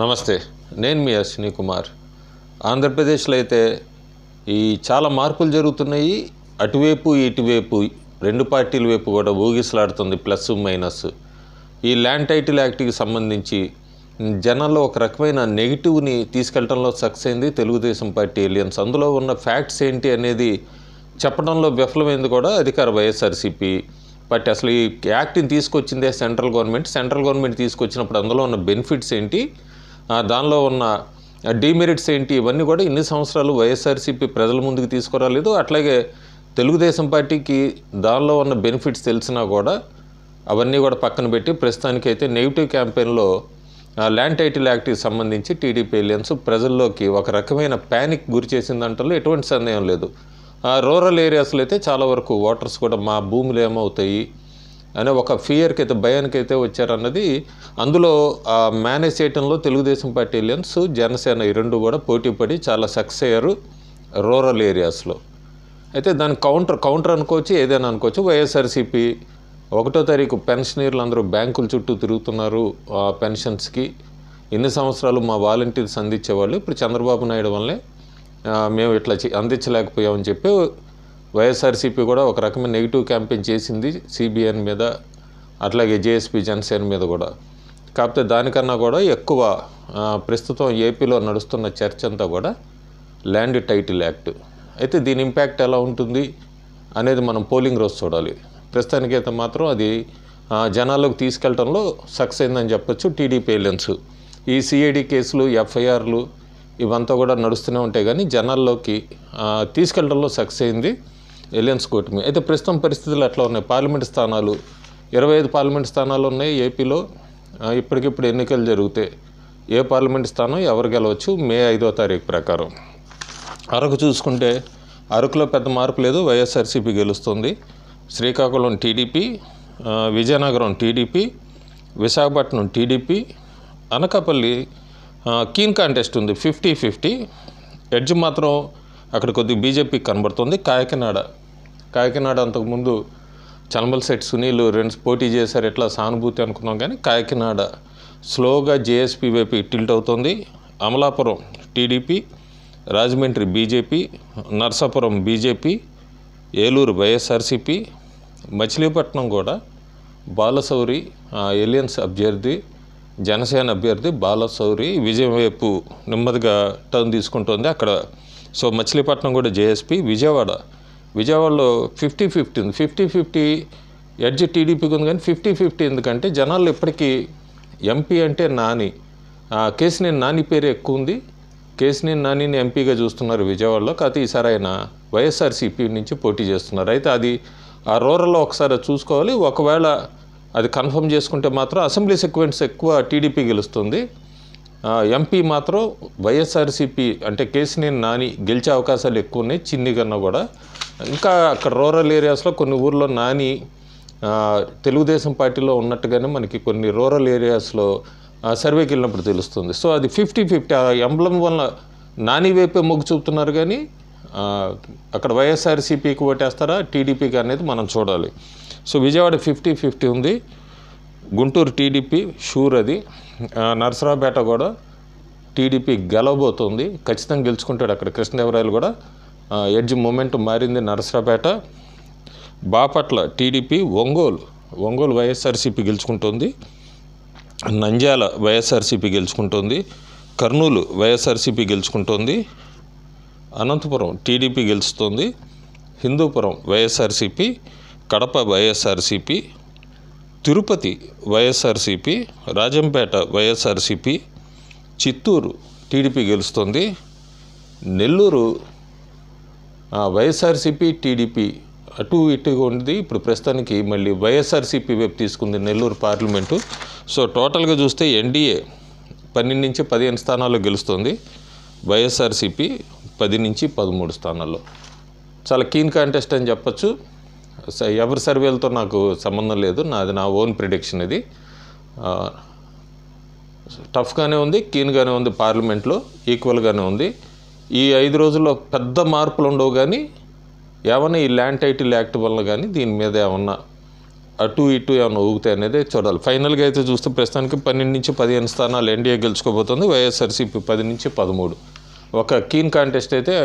నమస్తే, నేను మీ అశ్విని కుమార్. ఆంధ్రప్రదేశ్లో అయితే చాలా మార్పులు జరుగుతున్నాయి. అటువైపు ఇటువైపు రెండు పార్టీల వైపు కూడా ఊగిసలాడుతుంది ప్లస్ మైనస్. ఈ ల్యాండ్ టైటిల్ యాక్ట్కి సంబంధించి జనాల్లో ఒక రకమైన నెగిటివ్ని తీసుకెళ్లడంలో సక్సెస్ అయింది తెలుగుదేశం పార్టీ ఎలియన్స్. అందులో ఉన్న ఫ్యాక్ట్స్ ఏంటి అనేది చెప్పడంలో విఫలమైంది కూడా అధికార వైఎస్ఆర్సీపీ పార్టీ. అసలు ఈ యాక్ట్ని తీసుకొచ్చిందే సెంట్రల్ గవర్నమెంట్ తీసుకొచ్చినప్పుడు అందులో ఉన్న బెనిఫిట్స్ ఏంటి, దానిలో ఉన్న డీమెరిట్స్ ఏంటి, ఇవన్నీ కూడా ఇన్ని సంవత్సరాలు వైఎస్ఆర్సీపీ ప్రజల ముందుకు తీసుకురాలేదు. అట్లాగే తెలుగుదేశం పార్టీకి దానిలో ఉన్న బెనిఫిట్స్ తెలిసినా కూడా అవన్నీ కూడా పక్కన పెట్టి ప్రస్తుతానికైతే నెగిటివ్ క్యాంపెయిన్లో ల్యాండ్ టైటిల్ యాక్ట్కి సంబంధించి టీడీపీ ఎలియన్స్ ప్రజల్లోకి ఒక రకమైన ప్యానిక్ గురి చేసిందంటలో ఎటువంటి సందేహం లేదు. రూరల్ ఏరియాస్లో అయితే చాలా వరకు ఓటర్స్ కూడా మా భూములు ఏమవుతాయి అనే ఒక ఫియర్కి అయితే భయానికైతే వచ్చారన్నది. అందులో మేనేజ్ చేయడంలో తెలుగుదేశం పార్టీ ఎలియన్స్ జనసేన ఈ రెండు కూడా పోటీపడి చాలా సక్సెస్ అయ్యారు రూరల్ ఏరియాస్లో. అయితే దాని కౌంటర్ అనుకోవచ్చు, ఏదైనా అనుకోవచ్చు. వైఎస్ఆర్సీపీ 1వ తారీఖు పెన్షనర్లు అందరూ బ్యాంకుల చుట్టూ తిరుగుతున్నారు పెన్షన్స్కి. ఇన్ని సంవత్సరాలు మా వాలంటీర్స్ అందించేవాళ్ళు, ఇప్పుడు చంద్రబాబు నాయుడు వల్లే మేము ఇట్లా అందించలేకపోయామని చెప్పి వైఎస్ఆర్సీపీ కూడా ఒక రకమైన నెగిటివ్ క్యాంపెయిన్ చేసింది సిబిఎన్ మీద, అట్లాగే జేఎస్పీ జనసేన మీద కూడా. కాకపోతే దానికన్నా కూడా ఎక్కువ ప్రస్తుతం ఏపీలో నడుస్తున్న చర్చ అంతా కూడా ల్యాండ్ టైటిల్ యాక్ట్. అయితే దీని ఇంపాక్ట్ ఎలా ఉంటుంది అనేది మనం పోలింగ్ రోజు చూడాలి. ప్రస్తుతానికైతే మాత్రం అది జనాల్లోకి తీసుకెళ్లడంలో సక్సెస్ అయిందని చెప్పొచ్చు టీడీపీ ఎలియన్స్. ఈ సిఐడి కేసులు, ఎఫ్ఐఆర్లు ఇవంతా కూడా నడుస్తూనే ఉంటాయి, కానీ జనాల్లోకి తీసుకెళ్లడంలో సక్సెస్ అయింది ఎలియన్స్ కూటమి. అయితే ప్రస్తుతం పరిస్థితులు ఎట్లా ఉన్నాయి? పార్లమెంట్ స్థానాలు 25 పార్లమెంట్ స్థానాలు ఉన్నాయి ఏపీలో. ఇప్పటికిప్పుడు ఎన్నికలు జరిగితే ఏ పార్లమెంట్ స్థానం ఎవరు గెలవచ్చు మే 5వ తారీఖు ప్రకారం. అరకు చూసుకుంటే అరకులో పెద్ద మార్పు లేదు, వైఎస్ఆర్సీపీ గెలుస్తుంది. Srikakulam TDP, Vizianagaram TDP, Visakhapatnam TDP, Anakapalli keen contest ఉంది 50-50. ఎడ్జ్ మాత్రం అక్కడ కొద్దిగా బీజేపీకి కనబడుతుంది. కాకినాడ అంతకుముందు చలమలశెట్టి సునీల్ 2 పోటీ చేశారు, ఎట్లా సానుభూతి అనుకున్నాం, కానీ కాకినాడ స్లోగా జేఎస్పీ వైపు టిల్ట్ అవుతుంది. Amalapuram TDP, Rajahmundry BJP, Narsapuram BJP, Eluru YSRCP, Machilipatnam కూడా బాలశౌరి ఎలియన్స్ అభ్యర్థి, జనసేన అభ్యర్థి బాలశౌరి విజయం వైపు నెమ్మదిగా టర్న్ తీసుకుంటుంది అక్కడ. సో మచిలీపట్నం కూడా జేఎస్పీ. విజయవాడలో 50-50 ఉంది. 50-50 ఎడ్జ్ టీడీపీకి ఉంది, కానీ 50-50 ఎందుకంటే జనాల్లో ఇప్పటికీ ఎంపీ అంటే నాని, కేసినేని నాని పేరు ఎక్కువ ఉంది. కేసినేని నానిని ఎంపీగా చూస్తున్నారు విజయవాడలో. కాకపోతే ఈసారి ఆయన వైఎస్ఆర్సీపీ నుంచి పోటీ చేస్తున్నారు. అయితే అది ఆ రూరల్లో ఒకసారి చూసుకోవాలి. ఒకవేళ అది కన్ఫర్మ్ చేసుకుంటే మాత్రం అసెంబ్లీ సీక్వెన్స్ ఎక్కువ టీడీపీ గెలుస్తుంది. ఎంపీ మాత్రం వైఎస్ఆర్సీపీ అంటే కేసినేని నాని గెలిచే అవకాశాలు ఎక్కువ ఉన్నాయి చిన్ని కన్నా కూడా. ఇంకా అక్కడ రూరల్ ఏరియాస్లో కొన్ని ఊర్లో నాని తెలుగుదేశం పార్టీలో ఉన్నట్టుగానే మనకి కొన్ని రూరల్ ఏరియాస్లో సర్వేకి వెళ్ళినప్పుడు తెలుస్తుంది. సో అది 50-50 ఎంబ్లం వల్ల నాని వైపే మొగ్గు చూపుతున్నారు, కానీ అక్కడ వైఎస్ఆర్సీపీకి ఓటేస్తారా టీడీపీకి అనేది మనం చూడాలి. సో విజయవాడ 50-50 ఉంది. గుంటూరు టీడీపీ షూర్ అది. నరసరావుపేట కూడా టీడీపీ గెలవబోతుంది, ఖచ్చితంగా గెలుచుకుంటాడు అక్కడ కృష్ణదేవరాయలు కూడా. ఎడ్జ్ మూమెంట్ మారింది నరసరావుపేట. బాపట్ల టీడీపీ, ఒంగోలు వైఎస్ఆర్సీపీ గెలుచుకుంటుంది, నంద్యాల వైఎస్ఆర్సీపీ గెలుచుకుంటుంది, కర్నూలు వైఎస్ఆర్సీపీ గెలుచుకుంటుంది, అనంతపురం టీడీపీ గెలుస్తుంది, హిందూపురం వైఎస్ఆర్సీపీ, కడప వైఎస్ఆర్సీపీ, తిరుపతి వైఎస్ఆర్సీపీ, రాజంపేట వైఎస్ఆర్సీపీ, చిత్తూరు టీడీపీ గెలుస్తుంది, నెల్లూరు వైఎస్ఆర్సీపీ టీడీపీ అటు ఇటుగా ఉంది. ఇప్పుడు ప్రస్తుతానికి మళ్ళీ వైఎస్ఆర్సీపీ వైపు తీసుకుంది నెల్లూరు పార్లమెంటు. సో టోటల్గా చూస్తే ఎన్డీఏ 12-15 స్థానాల్లో గెలుస్తుంది, వైఎస్ఆర్సీపీ 10-13 స్థానాల్లో. చాలా కీన్ కాంటెస్ట్ అని చెప్పచ్చు. ఎవరి సర్వేలతో నాకు సంబంధం లేదు, నాది నా ఓన్ ప్రిడిక్షన్. ఇది టఫ్గానే ఉంది, కీన్గానే ఉంది, పార్లమెంట్లో ఈక్వల్గానే ఉంది. ఈ 5 రోజుల్లో పెద్ద మార్పులు ఉండవు, కానీ ఏమన్నా ఈ ల్యాండ్ టైటిల్ యాక్ట్ వల్ల కానీ దీని మీద ఏమన్నా అటు ఇటు ఏమైనా ఊగుతాయి అనేది చూడాలి. ఫైనల్గా అయితే చూస్తే ప్రస్తుతానికి 12 నుంచి 15 స్థానాలు ఎన్డీఏ గెలుచుకోబోతుంది, వైఎస్ఆర్సీపీ 10 నుంచి 13. ఒక కీన్ కాంటెస్ట్ అయితే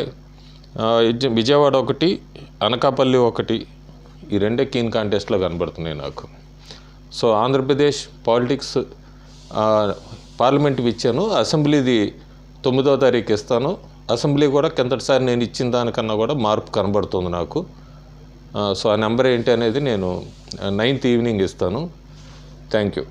విజయవాడ ఒకటి, అనకాపల్లి ఒకటి, ఈ రెండే కీన్ కాంటెస్ట్లో కనబడుతున్నాయి నాకు. సో ఆంధ్రప్రదేశ్ పాలిటిక్స్ పార్లమెంట్ ఇచ్చాను, అసెంబ్లీది 9వ తారీఖు ఇస్తాను. అసెంబ్లీ కూడా కిందటిసారి నేను ఇచ్చిన దానికన్నా కూడా మార్పు కనబడుతుంది నాకు. సో ఆ నెంబర్ ఏంటి అనేది నేను 9th ఈవినింగ్ ఇస్తాను. Thank you.